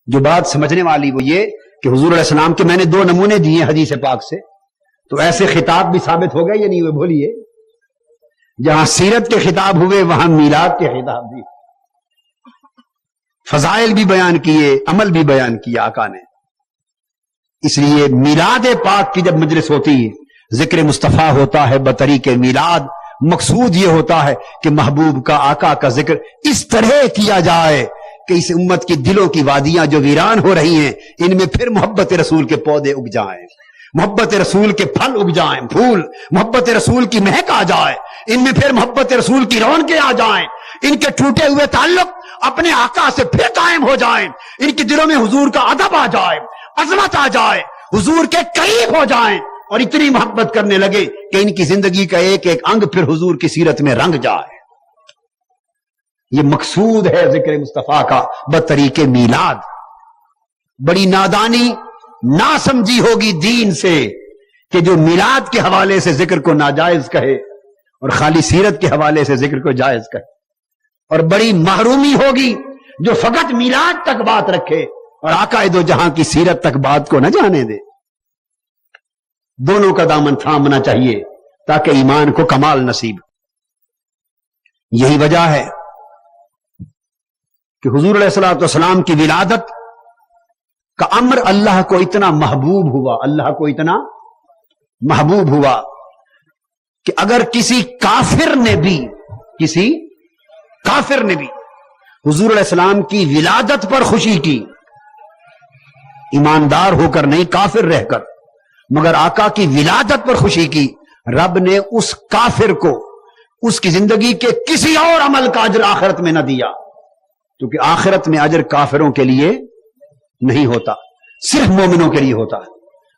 جو بات سمجھنے والی وہ یہ کہ حضور علیہ السلام کے میں نے 2 نمونے دیے حدیث پاک سے، تو ایسے خطاب بھی ثابت ہو گئے یا نہیں ہوئے؟ بولیے. جہاں سیرت کے خطاب ہوئے وہاں میلاد کے خطاب بھی، فضائل بھی بیان کیے، عمل بھی بیان کیا آقا نے. اس لیے میلاد پاک کی جب مجلس ہوتی ہے، ذکر مصطفیٰ ہوتا ہے بطریق میلاد. مقصود یہ ہوتا ہے کہ محبوب کا، آقا کا ذکر اس طرح کیا جائے کہ اس امت کی دلوں کی وادیاں جو ویران ہو رہی ہیں ان میں پھر محبت رسول کے پودے اگ جائیں، محبت رسول کے پھل اگ جائیں، پھول، محبت رسول کی مہک آ جائے، ان میں پھر محبت رسول کی رونقیں آ جائیں، ان کے ٹوٹے ہوئے تعلق اپنے آقا سے پھر قائم ہو جائیں، ان کے دلوں میں حضور کا ادب آ جائے، عظمت آ جائے، حضور کے قریب ہو جائیں اور اتنی محبت کرنے لگے کہ ان کی زندگی کا ایک ایک انگ پھر حضور کی سیرت میں رنگ جائے. یہ مقصود ہے ذکر مصطفیٰ کا بطریق میلاد. بڑی نادانی ناسمجھی ہوگی دین سے کہ جو میلاد کے حوالے سے ذکر کو ناجائز کہے اور خالی سیرت کے حوالے سے ذکر کو جائز کہے، اور بڑی محرومی ہوگی جو فقط میلاد تک بات رکھے اور آقا دو جہاں کی سیرت تک بات کو نہ جانے دے. دونوں کا دامن تھامنا چاہیے تاکہ ایمان کو کمال نصیب. یہی وجہ ہے کہ حضور علیہ الصلوۃ والسلام کی ولادت کا امر اللہ کو اتنا محبوب ہوا، اللہ کو اتنا محبوب ہوا کہ اگر کسی کافر نے بھی حضور علیہ السلام کی ولادت پر خوشی کی، ایماندار ہو کر نہیں، کافر رہ کر، مگر آقا کی ولادت پر خوشی کی، رب نے اس کافر کو اس کی زندگی کے کسی اور عمل کا اجر آخرت میں نہ دیا، کیونکہ آخرت میں اجر کافروں کے لیے نہیں ہوتا، صرف مومنوں کے لیے ہوتا ہے.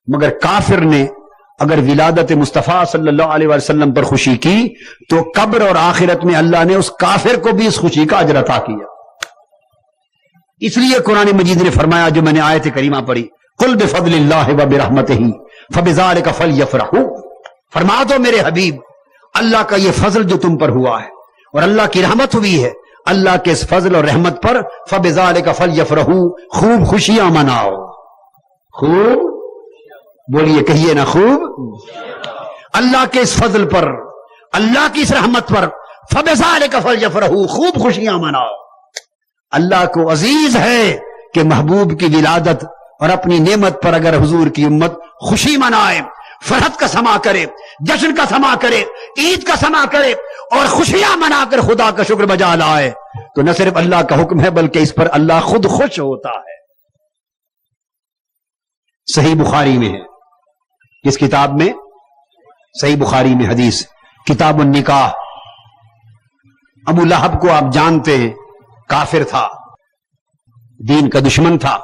مگر کافر نے اگر ولادت مصطفیٰ صلی اللہ علیہ وسلم پر خوشی کی تو قبر اور آخرت میں اللہ نے اس کافر کو بھی اس خوشی کا اجر عطا کیا. اس لیے قرآن مجید نے فرمایا، جو میں نے آیت کریمہ پڑھی، قل بفضل اللہ وبرحمتہ فبذلک فلیفرحوا، فرما دو میرے حبیب اللہ کا یہ فضل جو تم پر ہوا ہے اور اللہ کی رحمت ہوئی ہے، اللہ کے اس فضل اور رحمت پر فبذلک فلیفرحوا، خوب خوشیاں مناؤ. خوب بولیے، کہیے نا، خوب اللہ کے اس فضل پر، اللہ کی اس رحمت پر فبذلک فلیفرحوا، خوب خوشیاں مناؤ. اللہ کو عزیز ہے کہ محبوب کی ولادت اور اپنی نعمت پر اگر حضور کی امت خوشی منائے، فرحت کا سما کرے، جشن کا سما کرے، عید کا سما کرے اور خوشیاں منا کر خدا کا شکر بجا لائے، تو نہ صرف اللہ کا حکم ہے بلکہ اس پر اللہ خود خوش ہوتا ہے. صحیح بخاری میں ہے، کس کتاب میں؟ صحیح بخاری میں حدیث، کتاب النکاح. ابو لہب کو آپ جانتے ہیں، کافر تھا، دین کا دشمن تھا،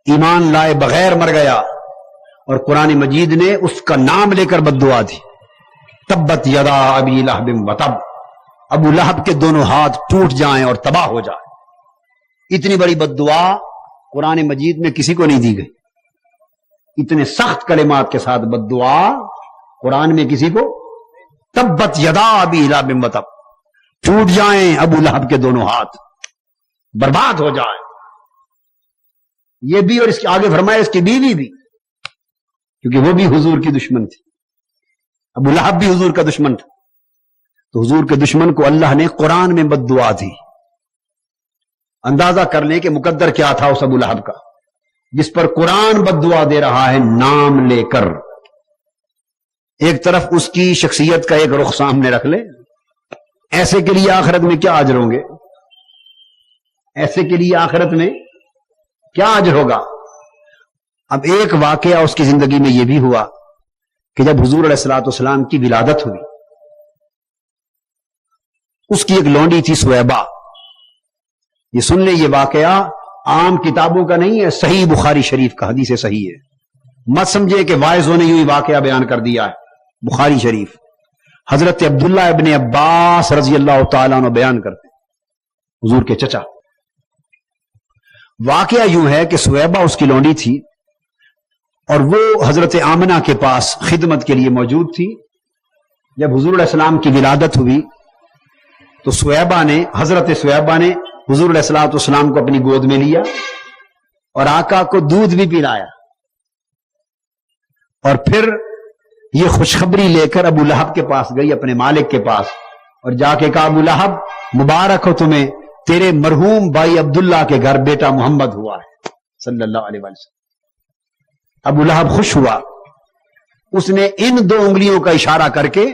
ایمان لائے بغیر مر گیا، اور قرآن مجید نے اس کا نام لے کر بد دعا دی، تبت یدا ابی لہب وتب، ابو لہب کے دونوں ہاتھ ٹوٹ جائیں اور تباہ ہو جائیں. اتنی بڑی بد دعا قرآن مجید میں کسی کو نہیں دی گئی. اتنے سخت کلمات کے ساتھ بد دعا قرآن میں کسی کو، تبت یدا ابی لہب وتب، ٹوٹ جائیں ابو لہب کے دونوں ہاتھ، برباد ہو جائیں. یہ بھی، اور اس کے آگے فرمایا اس کی بیوی بھی، کیونکہ وہ بھی حضور کی دشمن تھی. ابو لہب بھی حضور کا دشمن تھا، تو حضور کے دشمن کو اللہ نے قرآن میں بد دعا دی. اندازہ کر لیں کہ مقدر کیا تھا اس ابو لہب کا جس پر قرآن بد دعا دے رہا ہے نام لے کر. ایک طرف اس کی شخصیت کا ایک رخ سامنے رکھ لے، ایسے کے لیے آخرت میں کیا اجر ہوں گے، ایسے کے لیے آخرت میں کیا اجر ہوگا. اب ایک واقعہ اس کی زندگی میں یہ بھی ہوا کہ جب حضور علیہ الصلوۃ والسلام کی ولادت ہوئی، اس کی ایک لونڈی تھی سویبہ. یہ سن لیں، یہ واقعہ عام کتابوں کا نہیں ہے، صحیح بخاری شریف کا حدیث صحیح ہے. مت سمجھے کہ وائزوں نے یوں ہی واقعہ بیان کر دیا ہے. بخاری شریف، حضرت عبداللہ ابن عباس رضی اللہ تعالیٰ عنہ بیان کرتے، حضور کے چچا. واقعہ یوں ہے کہ سویبہ اس کی لونڈی تھی اور وہ حضرت آمنہ کے پاس خدمت کے لیے موجود تھی. جب حضور علیہ السلام کی ولادت ہوئی تو حضرت سویبہ نے حضور علیہ الصلوۃ والسلام کو اپنی گود میں لیا اور آقا کو دودھ بھی پلایا، اور پھر یہ خوشخبری لے کر ابو لہب کے پاس گئی، اپنے مالک کے پاس، اور جا کے کہا ابو لہب مبارک ہو تمہیں، تیرے مرحوم بھائی عبداللہ کے گھر بیٹا محمد ہوا ہے صلی اللہ علیہ وسلم۔ ابو لہب خوش ہوا، اس نے ان 2 انگلیوں کا اشارہ کر کے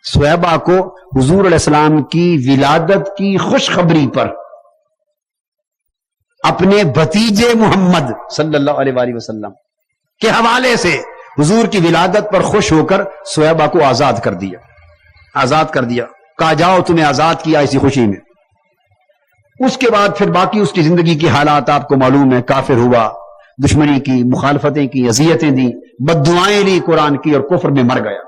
صہیبہ کو حضور علیہ السلام کی ولادت کی خوشخبری پر اپنے بھتیجے محمد صلی اللہ علیہ وآلہ وسلم کے حوالے سے حضور کی ولادت پر خوش ہو کر صہیبہ کو آزاد کر دیا، کہا جاؤ تمہیں آزاد کیا اسی خوشی میں۔ اس کے بعد پھر باقی اس کی زندگی کی حالات آپ کو معلوم ہے، کافر ہوا، دشمنی کی، مخالفتیں کی، اذیتیں دی، بددعائیں لی قرآن کی، اور کفر میں مر گیا۔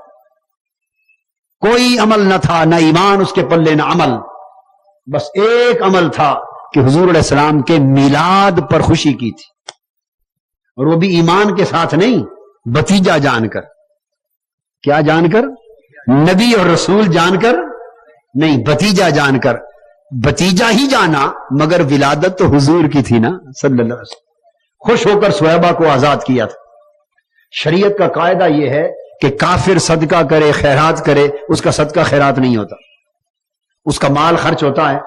کوئی عمل نہ تھا، نہ ایمان اس کے پلے نہ عمل، بس ایک عمل تھا کہ حضور علیہ السلام کے میلاد پر خوشی کی تھی، اور وہ بھی ایمان کے ساتھ نہیں، بھتیجا جان کر۔ کیا جان کر؟ نبی اور رسول جان کر نہیں، بھتیجا جان کر۔ بھتیجا ہی جانا مگر ولادت تو حضور کی تھی نا صلی اللہ علیہ وسلم۔ خوش ہو کر صہیبہ کو آزاد کیا تھا۔ شریعت کا قاعدہ یہ ہے کہ کافر صدقہ کرے، خیرات کرے، اس کا صدقہ خیرات نہیں ہوتا، اس کا مال خرچ ہوتا ہے،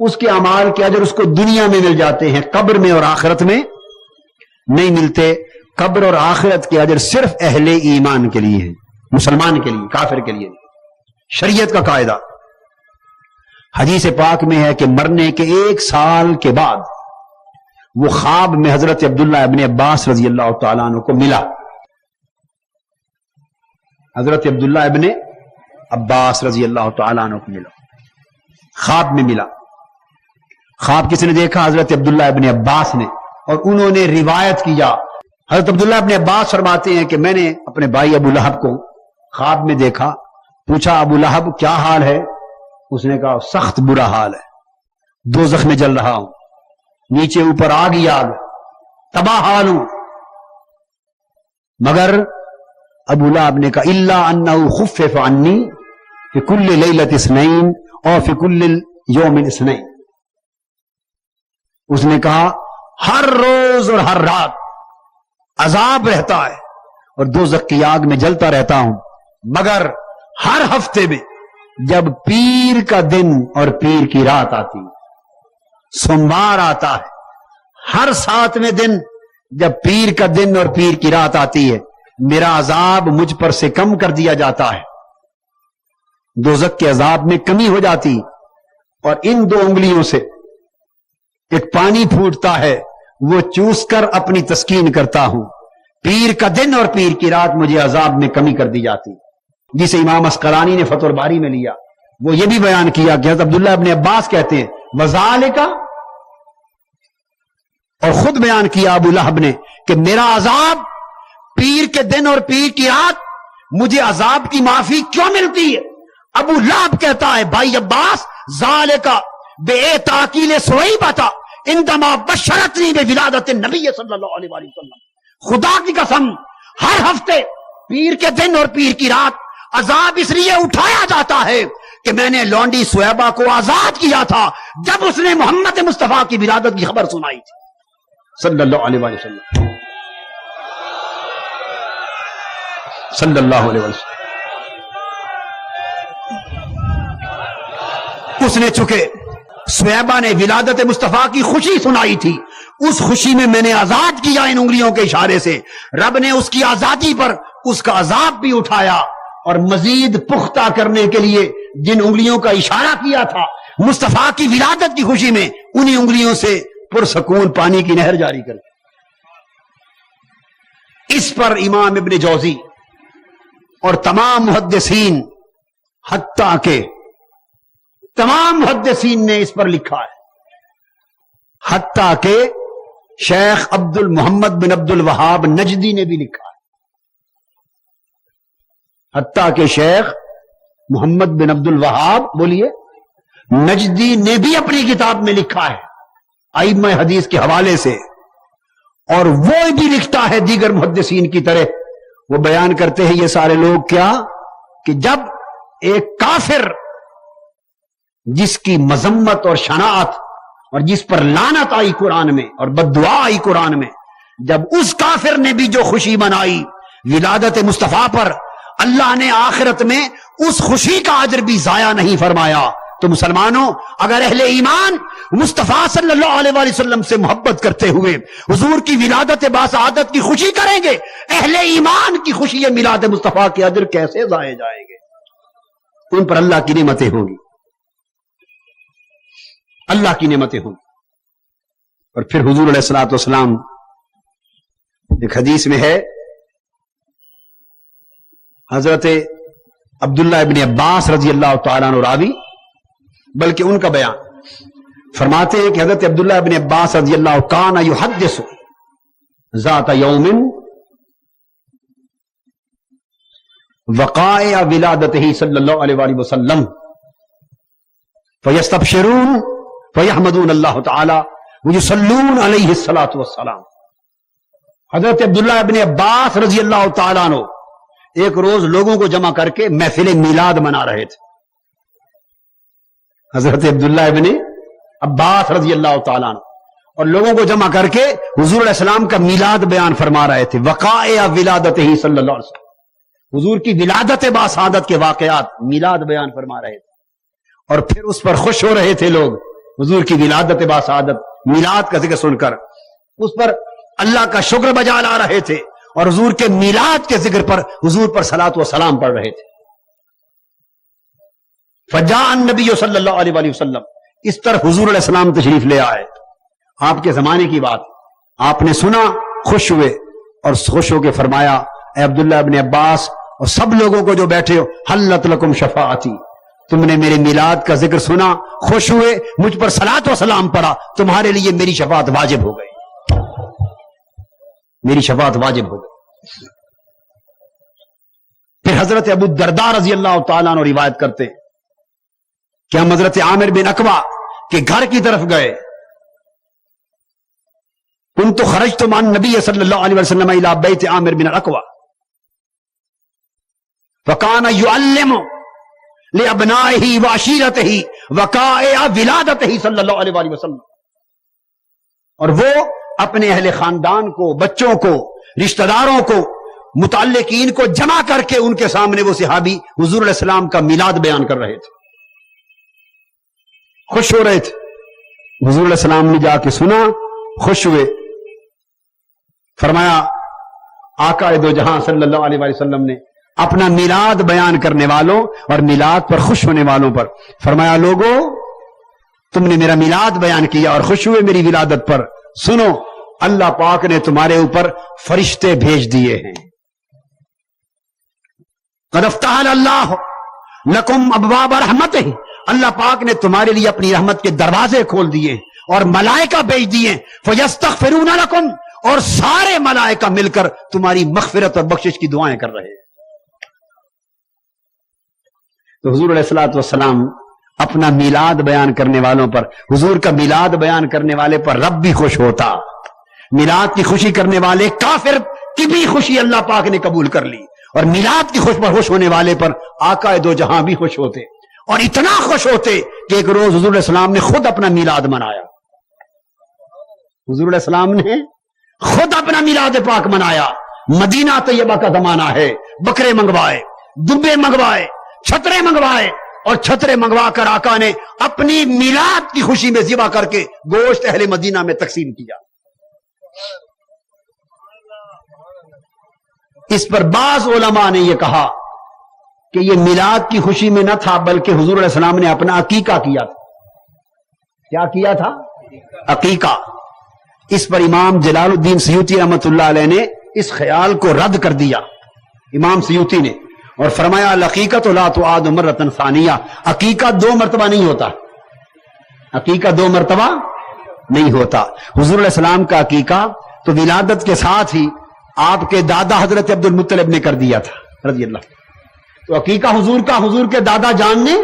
اس کے اعمال کے اجر اس کو دنیا میں مل جاتے ہیں، قبر میں اور آخرت میں نہیں ملتے۔ قبر اور آخرت کے اجر صرف اہل ایمان کے لیے ہیں، مسلمان کے لیے، کافر کے لیے نہیں۔ شریعت کا قاعدہ حدیث پاک میں ہے کہ مرنے کے 1 سال کے بعد وہ خواب میں حضرت عبداللہ ابن عباس رضی اللہ تعالیٰ عنہ کو ملا۔ حضرت عبداللہ ابن عباس رضی اللہ تعالیٰ عنہ کو ملا، خواب میں ملا۔ خواب کس نے دیکھا؟ حضرت عبداللہ ابن عباس نے، اور انہوں نے روایت کیا۔ حضرت عبداللہ ابن عباس فرماتے ہیں کہ میں نے اپنے بھائی ابو لہب کو خواب میں دیکھا، پوچھا ابو لہب کیا حال ہے؟ اس نے کہا سخت برا حال ہے، دوزخ میں جل رہا ہوں، نیچے اوپر آگ ہی آگ، تباہ حال ہوں۔ مگر ابو لہب نے کہا الا انه خفف عني في كل ليله اثنين اور في كل يوم اثنين، اس نے کہا ہر روز اور ہر رات عذاب رہتا ہے اور دوزخ کی آگ میں جلتا رہتا ہوں، مگر ہر ہفتے میں جب پیر کا دن اور پیر کی رات آتی، سوموار آتا ہے، ہر 7ویں دن جب پیر کا دن اور پیر کی رات آتی ہے، میرا عذاب مجھ پر سے کم کر دیا جاتا ہے، دوزخ کے عذاب میں کمی ہو جاتی، اور ان 2 انگلیوں سے ایک پانی پھوٹتا ہے، وہ چوس کر اپنی تسکین کرتا ہوں، پیر کا دن اور پیر کی رات مجھے عذاب میں کمی کر دی جاتی۔ جسے امام اسقلانی نے فتح الباری میں لیا، وہ یہ بھی بیان کیا کہ حضرت عبداللہ ابن عباس کہتے ہیں وذالک، اور خود بیان کیا ابو لہب نے کہ میرا عذاب پیر کے دن اور پیر کی رات، مجھے عذاب کی معافی کیوں ملتی ہے؟ ابو لہب کہتا ہے بھائی عباس ذالک بے تاکیل صہیبہ عندما بشرتنی بولادت النبی صلی اللہ علیہ وآلہ وسلم، خدا کی قسم ہر ہفتے پیر کے دن اور پیر کی رات عذاب اس لیے اٹھایا جاتا ہے کہ میں نے لونڈی صہیبہ کو آزاد کیا تھا جب اس نے محمد مصطفیٰ کی ولادت کی خبر سنائی تھی صلی اللہ علیہ وآلہ وسلم، صلی اللہ علیہ وسلم۔ اس نے چکے صہیبہ نے ولادت مصطفیٰ کی خوشی سنائی تھی، اس خوشی میں نے آزاد کیا ان انگلیوں کے اشارے سے، رب نے اس کی آزادی پر اس کا عذاب بھی اٹھایا، اور مزید پختہ کرنے کے لیے جن انگلیوں کا اشارہ کیا تھا مصطفیٰ کی ولادت کی خوشی میں، انہی انگلیوں سے پرسکون پانی کی نہر جاری کر۔ اس پر امام ابن جوزی اور تمام محدثین، حتیٰ کہ تمام محدثین نے اس پر لکھا ہے، حتیٰ کہ شیخ عبد المحمد بن عبد الوہاب نجدی نے بھی لکھا ہے، حتیٰ کہ شیخ محمد بن عبد الوہاب بولیے نجدی نے بھی اپنی کتاب میں لکھا ہے ائمہ حدیث کے حوالے سے، اور وہ بھی لکھتا ہے دیگر محدثین کی طرح، وہ بیان کرتے ہیں یہ سارے لوگ کیا کہ جب ایک کافر جس کی مذمت اور شناعت اور جس پر لعنت آئی قرآن میں اور بد دعا آئی قرآن میں، جب اس کافر نے بھی جو خوشی منائی ولادت مصطفیٰ پر، اللہ نے آخرت میں اس خوشی کا اجر بھی ضائع نہیں فرمایا۔ تو مسلمانوں، اگر اہل ایمان مصطفیٰ صلی اللہ علیہ وآلہ وسلم سے محبت کرتے ہوئے حضور کی ولادت باسعادت کی خوشی کریں گے، اہل ایمان کی خوشی میلاد مصطفیٰ کے اجر کیسے ضائع جائیں گے؟ ان پر اللہ کی نعمتیں ہوں گی، اللہ کی نعمتیں ہوں گی۔ اور پھر حضور علیہ الصلوۃ والسلام، ایک حدیث میں ہے، حضرت عبداللہ ابن عباس رضی اللہ تعالیٰ عنہ راوی، بلکہ ان کا بیان فرماتے ہیں کہ حضرت عبداللہ ابن عباس رضی اللہ کان یحدث ذات یوم وقائع ولادتہ صلی اللہ علیہ وآلہ وسلم فیستبشرون فیحمدون اللہ تعالی ویصلون علیہ الصلاۃ والسلام۔ حضرت عبداللہ ابن عباس رضی اللہ تعالیٰ عنہ ایک روز لوگوں کو جمع کر کے محفل میلاد منا رہے تھے۔ حضرت عبداللہ ابن عباس رضی اللہ تعالیٰ عنہ اور لوگوں کو جمع کر کے حضور علیہ السلام کا میلاد بیان فرما رہے تھے، وقائع ولادتہ صلی اللہ علیہ وسلم، حضور کی ولادت باسعادت کے واقعات میلاد بیان فرما رہے تھے، اور پھر اس پر خوش ہو رہے تھے لوگ، حضور کی ولادت باسعادت میلاد کا ذکر سن کر اس پر اللہ کا شکر بجا لا رہے تھے، اور حضور کے میلاد کے ذکر پر حضور پر صلاۃ و سلام پڑھ رہے تھے۔ فجاء النبی صلی اللہ علیہ وآلہ وسلم، اس طرح حضور علیہ السلام تشریف لے آئے، آپ کے زمانے کی بات، آپ نے سنا، خوش ہوئے، اور خوش ہو کے فرمایا، اے عبداللہ ابن عباس اور سب لوگوں کو جو بیٹھے ہو، حلت لکم شفاعتی، تم نے میرے میلاد کا ذکر سنا، خوش ہوئے، مجھ پر صلاۃ و سلام پڑھا، تمہارے لیے میری شفاعت واجب ہو گئی، میری شفاعت واجب ہو گئی۔ پھر حضرت ابو الدرداء رضی اللہ تعالیٰ عنہ روایت کرتے ہیں کہ ہم حضرت عامر بن عقبہ کے گھر کی طرف گئے، کنت خرجت مع النبی صلی اللہ علیہ وسلم الی بیت عامر بن عقبہ وکان یعلم لابنائہ وعشیرتہ وقائع ولادتہ صلی اللہ علیہ وآلہ وسلم، اور وہ اپنے اہل خاندان کو، بچوں کو، رشتہ داروں کو، متعلقین کو جمع کر کے ان کے سامنے وہ صحابی حضور علیہ السلام کا میلاد بیان کر رہے تھے، خوش ہو رہے تھے۔ حضور علیہ السلام نے جا کے سنا، خوش ہوئے، فرمایا آقا دو جہاں صلی اللہ علیہ وآلہ وسلم نے اپنا میلاد بیان کرنے والوں اور میلاد پر خوش ہونے والوں پر فرمایا، لوگوں تم نے میرا میلاد بیان کیا اور خوش ہوئے میری ولادت پر، سنو اللہ پاک نے تمہارے اوپر فرشتے بھیج دیے ہیں، قد افتح اللہ لکم ابواب رحمتہ، اللہ پاک نے تمہارے لیے اپنی رحمت کے دروازے کھول دیے اور ملائکہ بھیج دیے، فیستغفرون لکم، اور سارے ملائکہ مل کر تمہاری مغفرت اور بخشش کی دعائیں کر رہے ہیں۔ تو حضور علیہ الصلوۃ والسلام اپنا میلاد بیان کرنے والوں پر، حضور کا میلاد بیان کرنے والے پر رب بھی خوش ہوتا، میلاد کی خوشی کرنے والے کافر کی بھی خوشی اللہ پاک نے قبول کر لی، اور میلاد کی خوش ہونے والے پر آقا دو جہاں بھی خوش ہوتے، اور اتنا خوش ہوتے کہ ایک روز حضور علیہ السلام نے خود اپنا میلاد منایا، حضور علیہ السلام نے خود اپنا میلاد پاک منایا۔ مدینہ طیبہ کا زمانہ ہے، بکرے منگوائے، دبے منگوائے، چھترے منگوائے، اور چھترے منگوا کر آقا نے اپنی میلاد کی خوشی میں ذبح کر کے گوشت اہل مدینہ میں تقسیم کیا۔ اس پر بعض علماء نے یہ کہا کہ یہ میلاد کی خوشی میں نہ تھا، بلکہ حضور علیہ السلام نے اپنا عقیقہ کیا تھا۔ کیا کیا تھا؟ عقیقہ۔ اس پر امام جلال الدین سیوطی رحمۃ اللہ علیہ نے اس خیال کو رد کر دیا، امام سیوطی نے، اور فرمایا العقیقۃ لا تعاد مرۃ ثانیہ، عقیقہ دو مرتبہ نہیں ہوتا، عقیقہ دو مرتبہ نہیں ہوتا۔ حضور علیہ السلام کا عقیقہ تو ولادت کے ساتھ ہی آپ کے دادا حضرت عبد المطلب نے کر دیا تھا رضی اللہ، تو عقیقہ حضور کا حضور کے دادا جان نے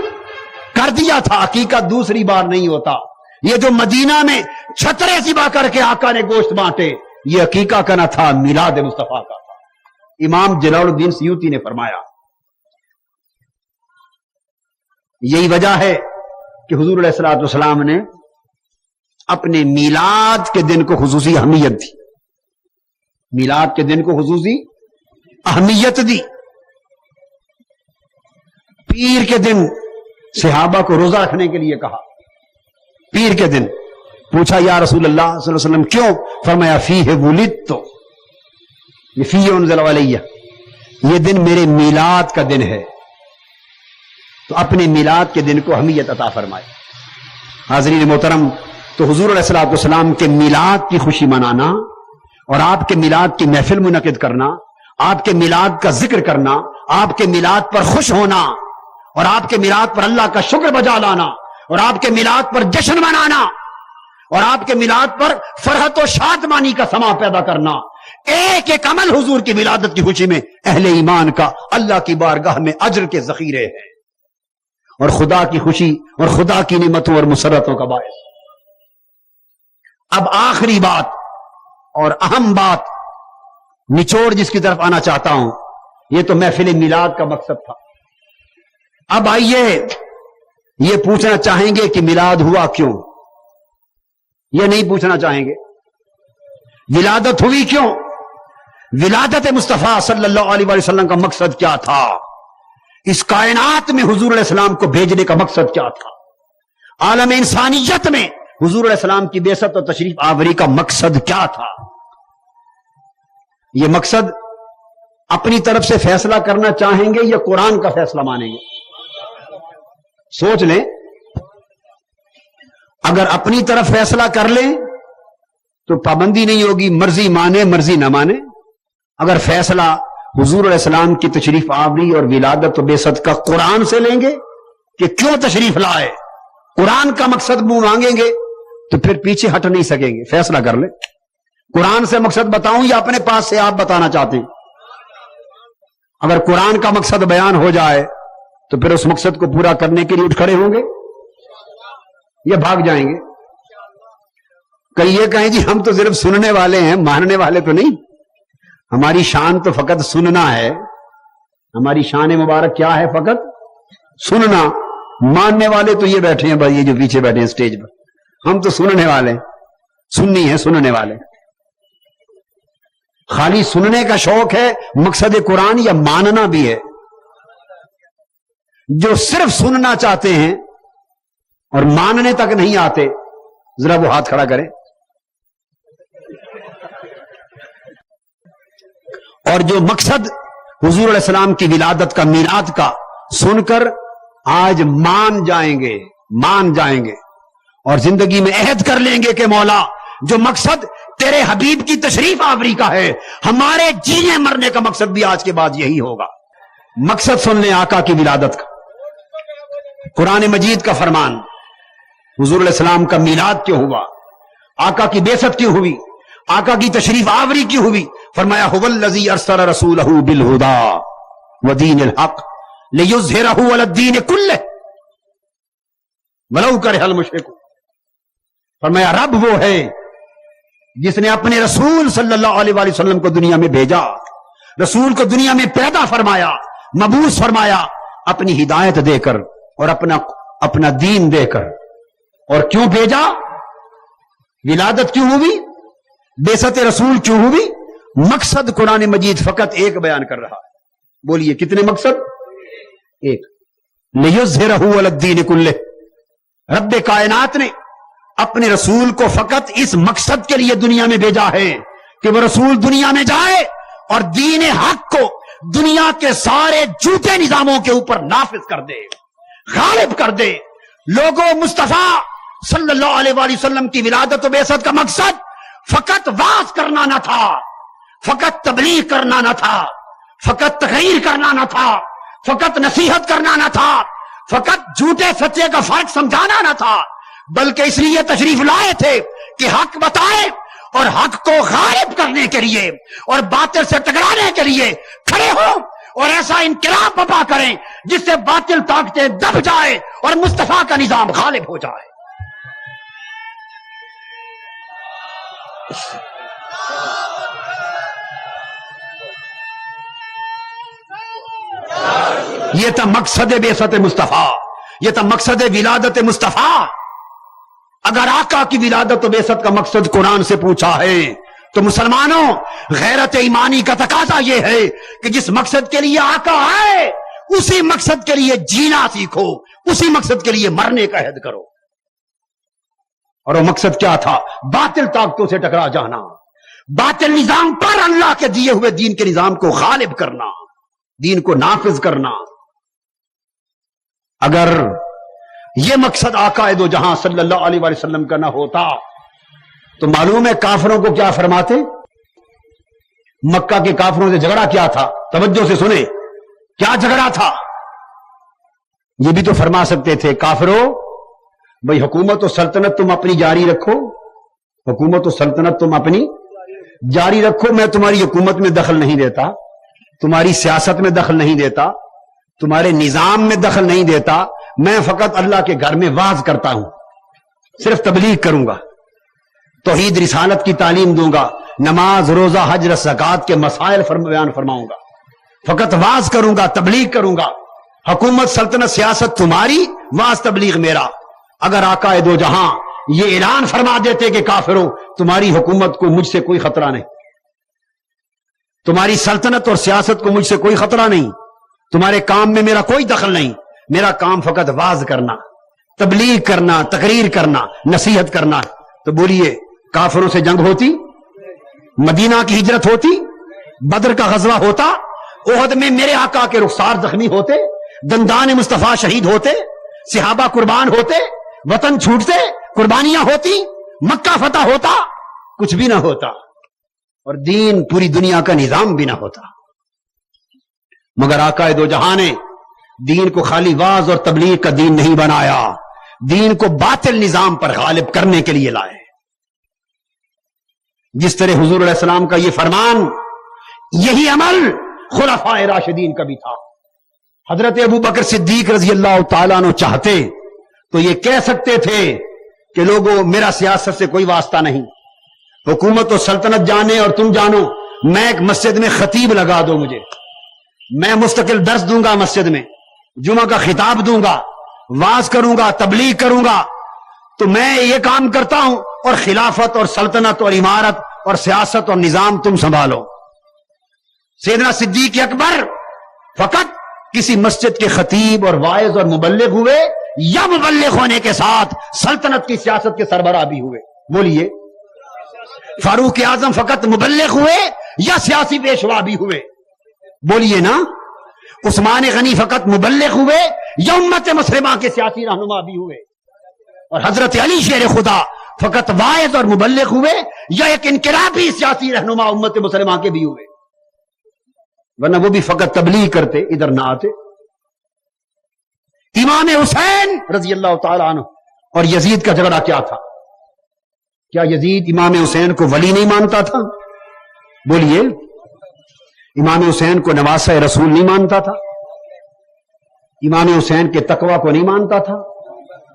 کر دیا تھا، عقیقہ دوسری بار نہیں ہوتا۔ یہ جو مدینہ میں چھترے ذبح کر کے آقا نے گوشت بانٹے، یہ عقیقہ کا نہ تھا، میلاد مصطفیٰ کا تھا، امام جلال الدین سیوطی نے فرمایا۔ یہی وجہ ہے کہ حضور علیہ الصلوۃ والسلام نے اپنے میلاد کے دن کو خصوصی اہمیت دی. میلاد کے دن کو خصوصی اہمیت دی. پیر کے دن صحابہ کو روزہ رکھنے کے لیے کہا. پیر کے دن پوچھا یا رسول اللہ صلی اللہ علیہ وسلم کیوں؟ فرمایا فیہ ولدت، یہ فیہ انزل علیہ، یہ دن میرے میلاد کا دن ہے. تو اپنے میلاد کے دن کو اہمیت عطا فرمائے. حاضرین محترم، تو حضور علیہ الصلوۃ والسلام کے میلاد کی خوشی منانا اور آپ کے میلاد کی محفل منعقد کرنا، آپ کے میلاد کا ذکر کرنا، آپ کے میلاد پر خوش ہونا اور آپ کے میلاد پر اللہ کا شکر بجا لانا اور آپ کے میلاد پر جشن منانا اور آپ کے میلاد پر فرحت و شادمانی کا سما پیدا کرنا، ایک ایک عمل حضور کی ولادت کی خوشی میں اہل ایمان کا اللہ کی بارگاہ میں اجر کے ذخیرے ہیں اور خدا کی خوشی اور خدا کی نعمتوں اور مسرتوں کا باعث. اب آخری بات اور اہم بات، نچوڑ جس کی طرف آنا چاہتا ہوں، یہ تو محفل میلاد کا مقصد تھا. اب آئیے یہ پوچھنا چاہیں گے کہ میلاد ہوا کیوں؟ یہ نہیں پوچھنا چاہیں گے ولادت ہوئی کیوں؟ ولادت مصطفیٰ صلی اللہ علیہ وسلم کا مقصد کیا تھا؟ اس کائنات میں حضور علیہ السلام کو بھیجنے کا مقصد کیا تھا؟ عالم انسانیت میں حضور علیہ السلام کی بعثت اور تشریف آوری کا مقصد کیا تھا؟ یہ مقصد اپنی طرف سے فیصلہ کرنا چاہیں گے یا قرآن کا فیصلہ مانیں گے؟ سوچ لیں. اگر اپنی طرف فیصلہ کر لیں تو پابندی نہیں ہوگی، مرضی مانے مرضی نہ مانے. اگر فیصلہ حضور علیہ السلام کی تشریف آوری اور ولادت و بعثت کا قرآن سے لیں گے کہ کیوں تشریف لائے، قرآن کا مقصد منہ مانگیں گے تو پھر پیچھے ہٹ نہیں سکیں گے. فیصلہ کر لیں. قرآن سے مقصد بتاؤں یا اپنے پاس سے آپ بتانا چاہتے ہیں؟ اگر قرآن کا مقصد بیان ہو جائے تو پھر اس مقصد کو پورا کرنے کے لیے اٹھ کھڑے ہوں گے یا بھاگ جائیں گے؟ کئی یہ کہیں جی ہم تو صرف سننے والے ہیں، ماننے والے تو نہیں. ہماری شان تو فقط سننا ہے. ہماری شان مبارک کیا ہے؟ فقط سننا. ماننے والے تو یہ بیٹھے ہیں بھائی، یہ جو پیچھے بیٹھے ہیں اسٹیج پر، ہم تو سننے والے، سننی ہے سننے والے. خالی سننے کا شوق ہے مقصد قرآن یا ماننا بھی ہے؟ جو صرف سننا چاہتے ہیں اور ماننے تک نہیں آتے ذرا وہ ہاتھ کھڑا کریں. اور جو مقصد حضور علیہ السلام کی ولادت کا، میلاد کا سن کر آج مان جائیں گے اور زندگی میں عہد کر لیں گے کہ مولا جو مقصد تیرے حبیب کی تشریف آوری کا ہے، ہمارے جینے مرنے کا مقصد بھی آج کے بعد یہی ہوگا. مقصد سن لیں آقا کی ولادت کا. قرآن مجید کا فرمان، حضور علیہ السلام کا میلاد کیوں ہوا، آقا کی بعثت کیوں ہوئی، آقا کی تشریف آوری کیوں ہوئی؟ فرمایا هو الذی ارسل رسولہ بالہدی ودین الحق لیظہرہ علی الدین کلہ ولو کرہ المشرکون. فرمایا رب وہ ہے جس نے اپنے رسول صلی اللہ علیہ وآلہ وسلم کو دنیا میں بھیجا، رسول کو دنیا میں پیدا فرمایا، مبعوث فرمایا اپنی ہدایت دے کر اور اپنا دین دے کر. اور کیوں بھیجا؟ ولادت کیوں ہوئی، بعثت رسول کیوں ہوئی؟ مقصد قرآن مجید فقط ایک بیان کر رہا ہے. بولیے کتنے مقصد؟ ایک. لیظہرہ علی الدین کلہ. رب کائنات نے اپنے رسول کو فقط اس مقصد کے لیے دنیا میں بھیجا ہے کہ وہ رسول دنیا میں جائے اور دین حق کو دنیا کے سارے جھوٹے نظاموں کے اوپر نافذ کر دے، غالب کر دے. لوگوں، مصطفیٰ صلی اللہ علیہ وآلہ وسلم کی ولادت و بعثت کا مقصد فقط واعظ کرنا نہ تھا، فقط تبلیغ کرنا نہ تھا، فقط تقریر کرنا نہ تھا، فقط نصیحت کرنا نہ تھا، فقط جھوٹے سچے کا فرق سمجھانا نہ تھا، بلکہ اس لیے تشریف لائے تھے کہ حق بتائے اور حق کو غالب کرنے کے لیے اور باطل سے ٹکرانے کے لیے کھڑے ہوں اور ایسا انقلاب برپا کریں جس سے باطل طاقتیں دب جائے اور مصطفیٰ کا نظام غالب ہو جائے. یہ تھا مقصد بعثت مصطفیٰ، یہ تھا مقصد ولادت مصطفیٰ. اگر آقا کی ولادت و بعثت کا مقصد قرآن سے پوچھا ہے تو مسلمانوں غیرت ایمانی کا تقاضا یہ ہے کہ جس مقصد کے لیے آقا آئے اسی مقصد کے لیے جینا سیکھو، اسی مقصد کے لیے مرنے کا عہد کرو۔ اور وہ مقصد کیا تھا؟ باطل طاقتوں سے ٹکرا جانا، باطل نظام پر اللہ کے دیے ہوئے دین کے نظام کو غالب کرنا، دین کو نافذ کرنا۔ اگر یہ مقصد آقا دو جہاں صلی اللہ علیہ وآلہ وسلم کا نہ ہوتا تو معلوم ہے کافروں کو کیا فرماتے؟ مکہ کے کافروں سے جھگڑا کیا تھا؟ توجہ سے سنیں، کیا جھگڑا تھا؟ یہ بھی تو فرما سکتے تھے کافروں بھئی حکومت و سلطنت تم اپنی جاری رکھو، حکومت و سلطنت تم اپنی جاری رکھو، میں تمہاری حکومت میں دخل نہیں دیتا، تمہاری سیاست میں دخل نہیں دیتا، تمہارے نظام میں دخل نہیں دیتا، میں فقط اللہ کے گھر میں واعظ کرتا ہوں، صرف تبلیغ کروں گا، توحید رسالت کی تعلیم دوں گا، نماز روزہ حج زکات کے مسائل بیان فرماؤں گا، فقط واعظ کروں گا، تبلیغ کروں گا، حکومت سلطنت سیاست تمہاری، واعظ تبلیغ میرا۔ اگر آقا دو جہاں یہ اعلان فرما دیتے کہ کافروں تمہاری حکومت کو مجھ سے کوئی خطرہ نہیں، تمہاری سلطنت اور سیاست کو مجھ سے کوئی خطرہ نہیں، تمہارے کام میں میرا کوئی دخل نہیں، میرا کام فقط واعظ کرنا، تبلیغ کرنا، تقریر کرنا، نصیحت کرنا، تو بولیے کافروں سے جنگ ہوتی؟ مدینہ کی ہجرت ہوتی؟ بدر کا غزوہ ہوتا؟ احد میں میرے آقا کے رخسار زخمی ہوتے؟ دندان مصطفیٰ شہید ہوتے؟ صحابہ قربان ہوتے؟ وطن چھوٹتے؟ قربانیاں ہوتی؟ مکہ فتح ہوتا؟ کچھ بھی نہ ہوتا، اور دین پوری دنیا کا نظام بھی نہ ہوتا۔ مگر آقا دو جہاں نے دین کو خالی واعظ اور تبلیغ کا دین نہیں بنایا، دین کو باطل نظام پر غالب کرنے کے لیے لائے۔ جس طرح حضور علیہ السلام کا یہ فرمان، یہی عمل خلفائے راشدین کا بھی تھا۔ حضرت ابو بکر صدیق رضی اللہ تعالیٰ عنہ چاہتے تو یہ کہہ سکتے تھے کہ لوگوں میرا سیاست سے کوئی واسطہ نہیں، حکومت و سلطنت جانے اور تم جانو، میں ایک مسجد میں خطیب لگا دو، مجھے میں مستقل درس دوں گا، مسجد میں جمعہ کا خطاب دوں گا، واعظ کروں گا، تبلیغ کروں گا، تو میں یہ کام کرتا ہوں، اور خلافت اور سلطنت اور عمارت اور سیاست اور نظام تم سنبھالو۔ سیدنا صدیق اکبر فقط کسی مسجد کے خطیب اور واعظ اور مبلغ ہوئے، یا مبلغ ہونے کے ساتھ سلطنت کی سیاست کے سربراہ بھی ہوئے؟ بولیے۔ فاروق اعظم فقط مبلغ ہوئے یا سیاسی پیشوا بھی ہوئے؟ بولیے نا۔ عثمان غنی فقط مبلغ ہوئے یا امت مسلمہ کے سیاسی رہنما بھی ہوئے؟ اور حضرت علی شیر خدا فقط واعظ اور مبلغ ہوئے یا ایک انقلابی سیاسی رہنما امت مسلمہ کے بھی ہوئے؟ ورنہ وہ بھی فقط تبلیغ کرتے، ادھر نہ آتے۔ امام حسین رضی اللہ تعالیٰ عنہ اور یزید کا جھگڑا کیا تھا؟ کیا یزید امام حسین کو ولی نہیں مانتا تھا؟ بولیے۔ امام حسین کو نواسہ رسول نہیں مانتا تھا؟ امام حسین کے تقوی کو نہیں مانتا تھا؟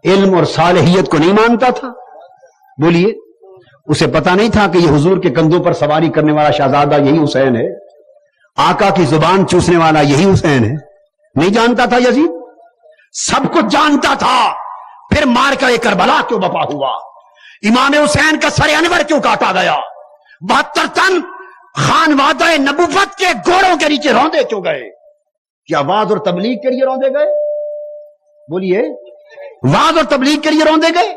علم اور صالحیت کو نہیں مانتا تھا؟ بولیے۔ اسے پتا نہیں تھا کہ یہ حضور کے کندھوں پر سواری کرنے والا شہزادہ یہی حسین ہے، آقا کی زبان چوسنے والا یہی حسین ہے؟ نہیں جانتا تھا یزید؟ سب کچھ جانتا تھا۔ پھر مار کر کربلا کیوں بپا ہوا؟ امام حسین کا سر انور کیوں کاٹا گیا؟ 72 تن خانوادہ نبوت کے گھوڑوں کے نیچے روندے کیوں گئے؟ کیا واعظ اور تبلیغ کے لیے روندے گئے؟ بولیے۔ واعظ اور تبلیغ کے لیے روندے گئے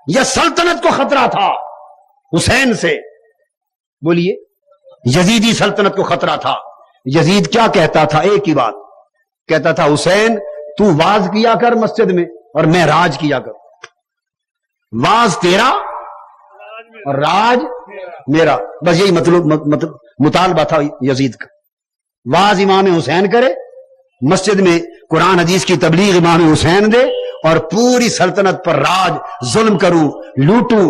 یا سلطنت کو خطرہ تھا حسین سے؟ بولیے۔ یزیدی سلطنت کو خطرہ تھا۔ یزید کیا کہتا تھا؟ ایک ہی بات کہتا تھا، حسین تو واعظ کیا کر مسجد میں اور میں راج کیا کر، واعظ تیرا اور راج میرا، بس یہی مطلب مطالبہ تھا یزید کا۔ واعظ امام حسین کرے، مسجد میں قرآن حدیث کی تبلیغ امام حسین دے، اور پوری سلطنت پر راج، ظلم کروں، لوٹوں،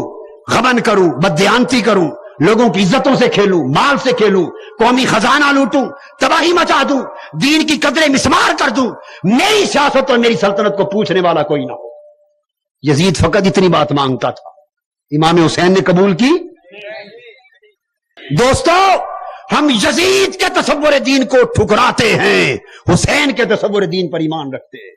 غبن کروں، بددیانتی کروں، لوگوں کی عزتوں سے کھیلوں، مال سے کھیلوں، قومی خزانہ لوٹوں، تباہی مچا دوں، دین کی قدریں مسمار کر دوں، میری سیاست اور میری سلطنت کو پوچھنے والا کوئی نہ ہو۔ یزید فقط اتنی بات مانگتا تھا، امام حسین نے قبول کی؟ دوستو، ہم یزید کے تصور دین کو ٹھکراتے ہیں، حسین کے تصور دین پر ایمان رکھتے ہیں۔